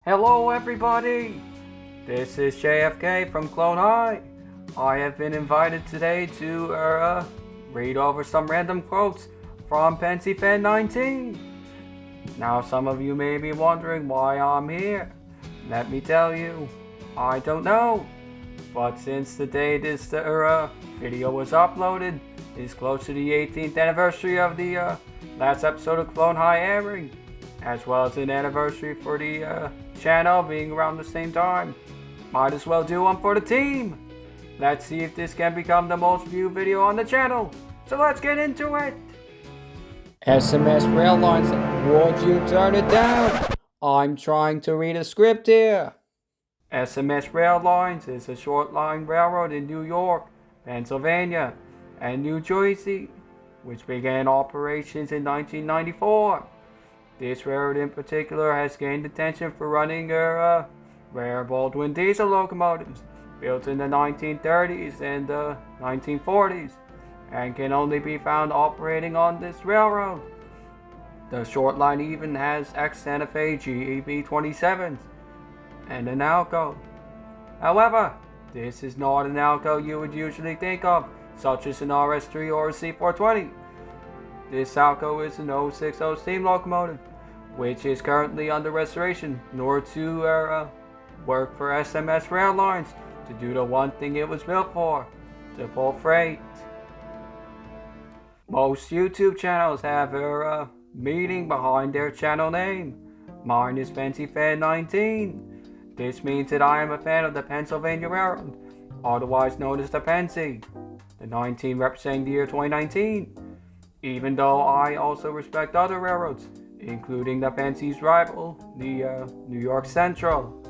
Hello everybody! This is JFK from Clone High. I have been invited today to read over some random quotes from Pensyfan19. Now some of you may be wondering why I'm here. Let me tell you, I don't know. But since the day this video was uploaded is close to the 18th anniversary of the last episode of Clone High airing, as well as an anniversary for the channel being around the same time, might as well do one for the team. Let's see if this can become the most viewed video on the channel. So let's get into it. SMS Rail Lines, would you turn it down? I'm trying to read a script here. SMS Rail Lines is a short line railroad in New York, Pennsylvania, and New Jersey, which began operations in 1994. This railroad in particular has gained attention for running rare Baldwin diesel locomotives built in the 1930s and 1940s and can only be found operating on this railroad. The short line even has ex-Santa Fe GEB 27s and an Alco. However, this is not an Alco you would usually think of, such as an RS3 or a C420. This Alco is an 060 steam locomotive, which is currently under restoration in order to work for SMS Rail Lines to do the one thing it was built for, to pull freight. Most YouTube channels have a meaning behind their channel name. Mine is Pensyfan19. This means that I am a fan of the Pennsylvania Railroad, otherwise known as the Pensy, the 19 representing the year 2019. Even though I also respect other railroads, including the Pensy's rival, the New York Central.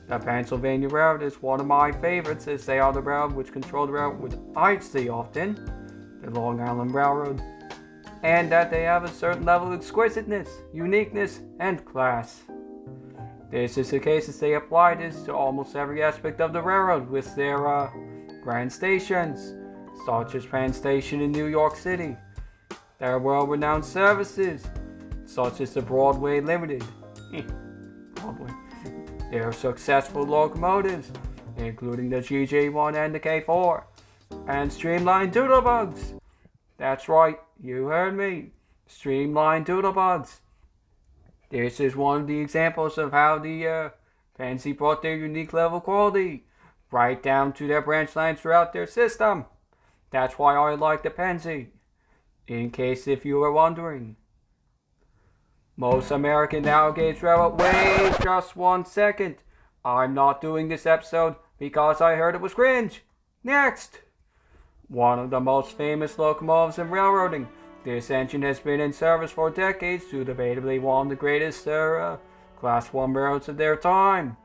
The Pennsylvania Railroad is one of my favorites, as they are the railroad which control the railroad which I see often, the Long Island Railroad, and that they have a certain level of exquisiteness, uniqueness, and class. This is the case as they apply this to almost every aspect of the railroad with their grand stations, such as Penn Station in New York City, their world-renowned services, such as the Broadway Limited, Broadway, their successful locomotives, including the GJ1 and the K4, and streamlined doodlebugs. That's right, you heard me, streamlined doodlebugs. This is one of the examples of how the Pensy brought their unique level of quality right down to their branch lines throughout their system. That's why I like the Pensy, in case if you were wondering. Most American now gauge railroad. Wait just 1 second. I'm not doing this episode because I heard it was cringe. Next! One of the most famous locomotives in railroading. This engine has been in service for decades to debatably one of the greatest Class 1 railroads of their time.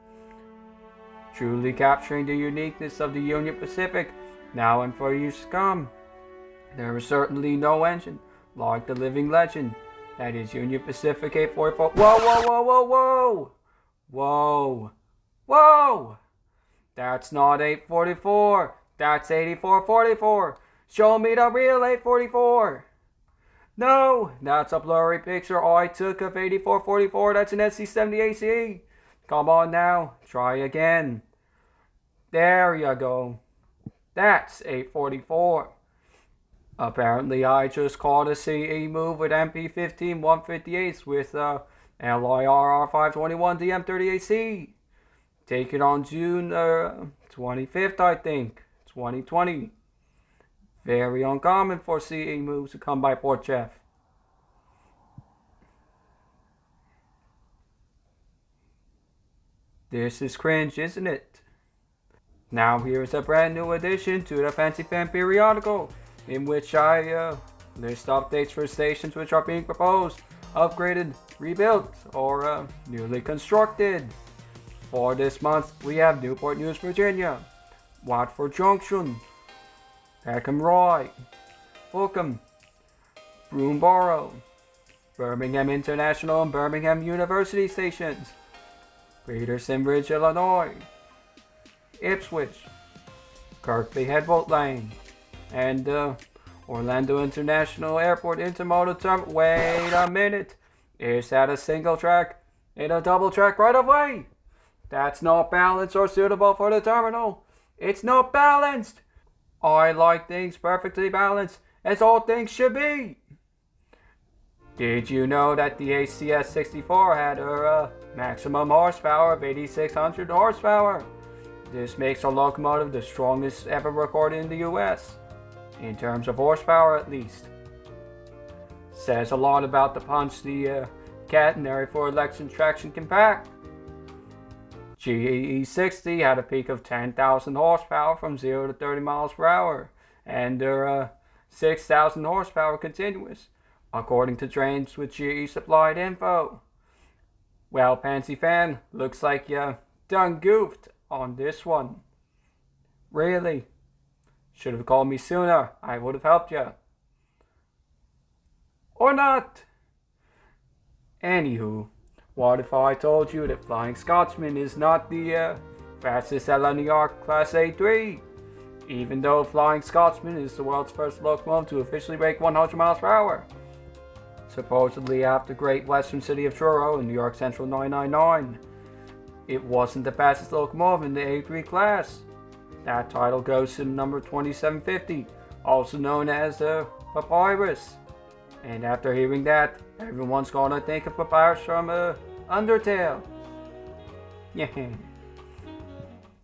Truly capturing the uniqueness of the Union Pacific now and for years to come. There is certainly no engine like the living legend that is Union Pacific 844. Whoa, whoa, whoa, whoa, whoa! Whoa! Whoa! That's not 844. That's 8444. Show me the real 844. No, that's a blurry picture I took of 8444. That's an SC70AC. Come on now, try again. There you go. That's 844. Apparently I just caught a CE move with MP15 158s with LIRR 521 DM38C. Taken on June 25th, I think, 2020. Very uncommon for CE moves to come by Port Jeff. This is cringe, isn't it? Now here's a brand new addition to the Pensyfan Periodical, in which I list updates for stations which are being proposed, upgraded, rebuilt, or newly constructed. For this month, we have Newport News, Virginia, Watford Junction, Peckham Roy, Fulham, Broomborough, Birmingham International and Birmingham University stations, Peterson Bridge, Illinois, Ipswich, Kirkby Headboat Lane, and Orlando International Airport Intermodal Terminal. Wait a minute, is that a single track? in a double track right of way. That's not balanced or suitable for the terminal. It's not balanced. I like things perfectly balanced, as all things should be. Did you know that the ACS 64 had a maximum horsepower of 8,600 horsepower? This makes a locomotive the strongest ever recorded in the US, in terms of horsepower at least. Says a lot about the punch the catenary for electric traction can pack. GE 60 had a peak of 10,000 horsepower from 0 to 30 miles per hour, and they're 6,000 horsepower continuous, according to trains with GE supplied info. Well, Pensyfan, looks like you done goofed on this one. Really? Should have called me sooner, I would have helped you. Or not. Anywho, what if I told you that Flying Scotsman is not the fastest LNER Class A3? Even though Flying Scotsman is the world's first locomotive to officially break 100 miles per hour. Supposedly after Great Western City of Truro in New York Central 999. It wasn't the fastest locomotive in the A3 class. That title goes to number 2750, also known as the Papyrus. And after hearing that, everyone's gonna think of Papyrus from Undertale. Yeah.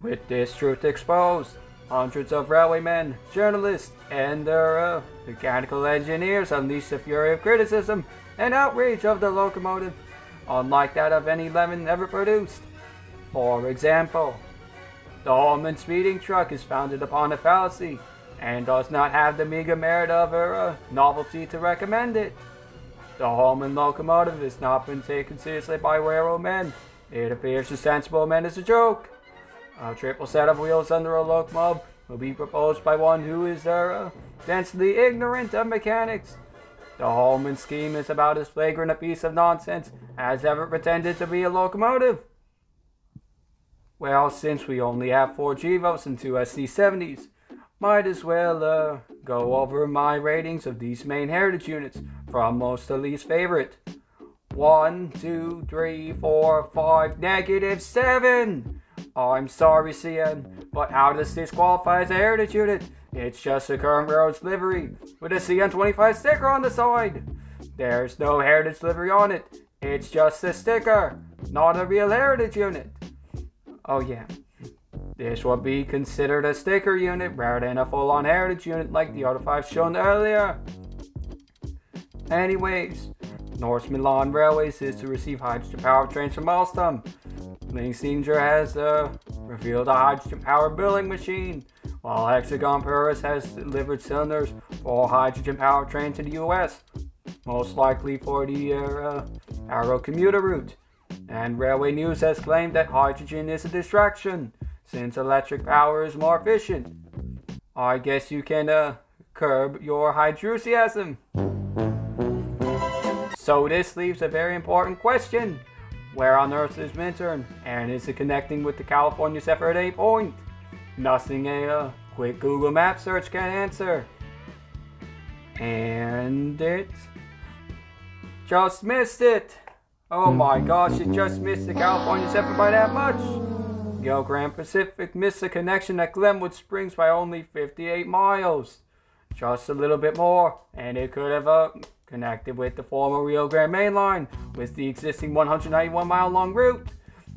With this truth exposed, hundreds of railwaymen, journalists, and their mechanical engineers unleashed the fury of criticism and outrage of the locomotive, unlike that of any lemon ever produced. For example, the Holman speeding truck is founded upon a fallacy and does not have the meager merit of a novelty to recommend it. The Holman locomotive has not been taken seriously by railroad men. It appears to sensible men as a joke. A triple set of wheels under a locomotive will be proposed by one who is densely ignorant of mechanics. The Holman scheme is about as flagrant a piece of nonsense as ever pretended to be a locomotive. Well, since we only have 4 GVOs and 2 SC70s, might as well go over my ratings of these main heritage units from most to least favorite. 1, 2, 3, 4, 5, -7! I'm sorry, CN, but how does this qualify as a heritage unit? It's just a current railroad's livery with a CN25 sticker on the side. There's no heritage livery on it. It's just a sticker, not a real heritage unit. Oh yeah, this would be considered a sticker unit rather than a full-on heritage unit like the other 5 shown earlier. Anyways, North Milan Railways is to receive hydrogen-powered trains from Alstom. Linksinger has revealed a hydrogen-powered billing machine, while Hexagon Purus has delivered cylinders for a hydrogen-powered train to the US, most likely for the Arrow commuter route. And Railway News has claimed that hydrogen is a distraction, since electric power is more efficient. I guess you can curb your hydroenthusiasm. So this leaves a very important question. Where on earth is Minturn, and is it connecting with the California Zephyr at any point? Nothing a quick Google map search can answer. And it just missed it. Oh my gosh, it just missed the California Zephyr by that much. Yo, Grand Pacific missed the connection at Glenwood Springs by only 58 miles. Just a little bit more, and it could have connected with the former Rio Grande Main Line with the existing 191-mile-long route.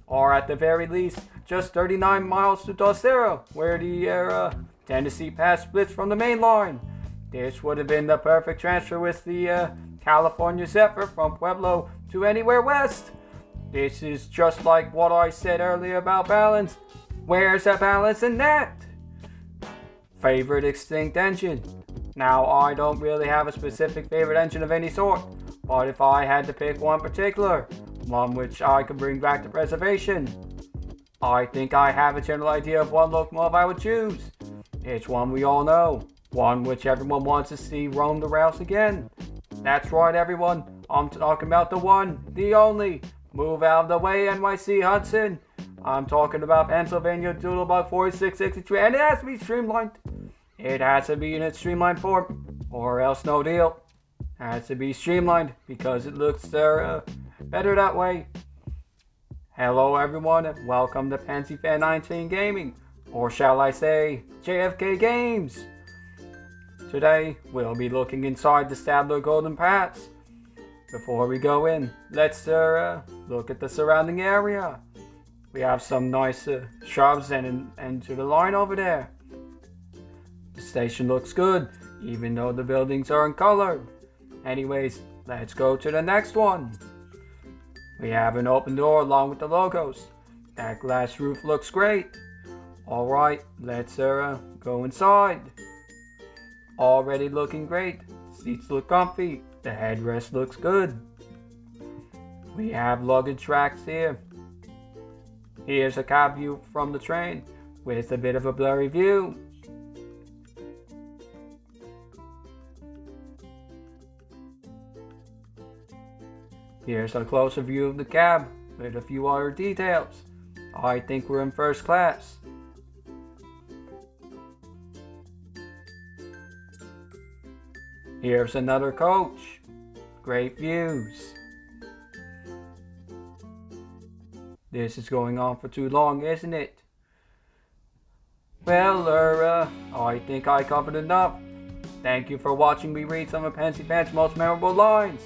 Or at the very least, just 39 miles to Docero, where the Tennessee Pass splits from the main line. This would have been the perfect transfer with the California Zephyr from Pueblo to anywhere west. This is just like what I said earlier about balance. Where's the balance in that? Favorite extinct engine? Now, I don't really have a specific favorite engine of any sort, but if I had to pick one particular, one which I could bring back to preservation, I think I have a general idea of one locomotive I would choose. It's one we all know, one which everyone wants to see roam the rails again. That's right, everyone, I'm talking about the one, the only, move out of the way NYC Hudson. I'm talking about Pennsylvania Doodlebug 4663, and it has to be streamlined. It has to be in its streamlined form, or else no deal. It has to be streamlined because it looks better that way. Hello everyone and welcome to Pensyfan19 Gaming, or shall I say JFK Games. Today we'll be looking inside the Stabler Golden Pass. Before we go in, let's look at the surrounding area. We have some nice shrubs and to the line over there. The station looks good, even though the buildings aren't colored. Anyways, let's go to the next one. We have an open door along with the logos. That glass roof looks great. Alright, let's go inside. Already looking great. Seats look comfy. The headrest looks good. We have luggage racks here. Here's a cab view from the train with a bit of a blurry view. Here's a closer view of the cab with a few other details. I think we're in first class. Here's another coach. Great views. This is going on for too long, isn't it? Well, I think I covered enough. Thank you for watching me read some of Pensyfan's most memorable lines.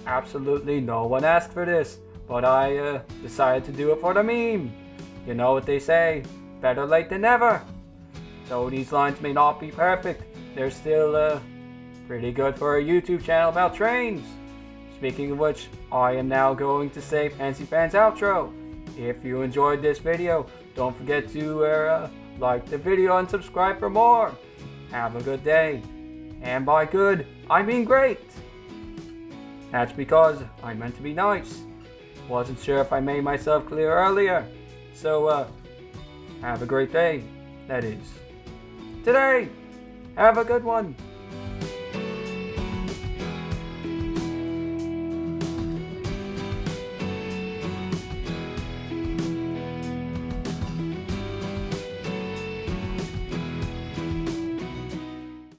Absolutely no one asked for this, but I decided to do it for the meme. You know what they say, better late than never. Though these lines may not be perfect, they're still pretty good for a YouTube channel about trains. Speaking of which, I am now going to say Pensyfan's outro. If you enjoyed this video, don't forget to like the video and subscribe for more. Have a good day. And by good, I mean great. That's because I meant to be nice. Wasn't sure if I made myself clear earlier. So, have a great day. That is, today. Have a good one.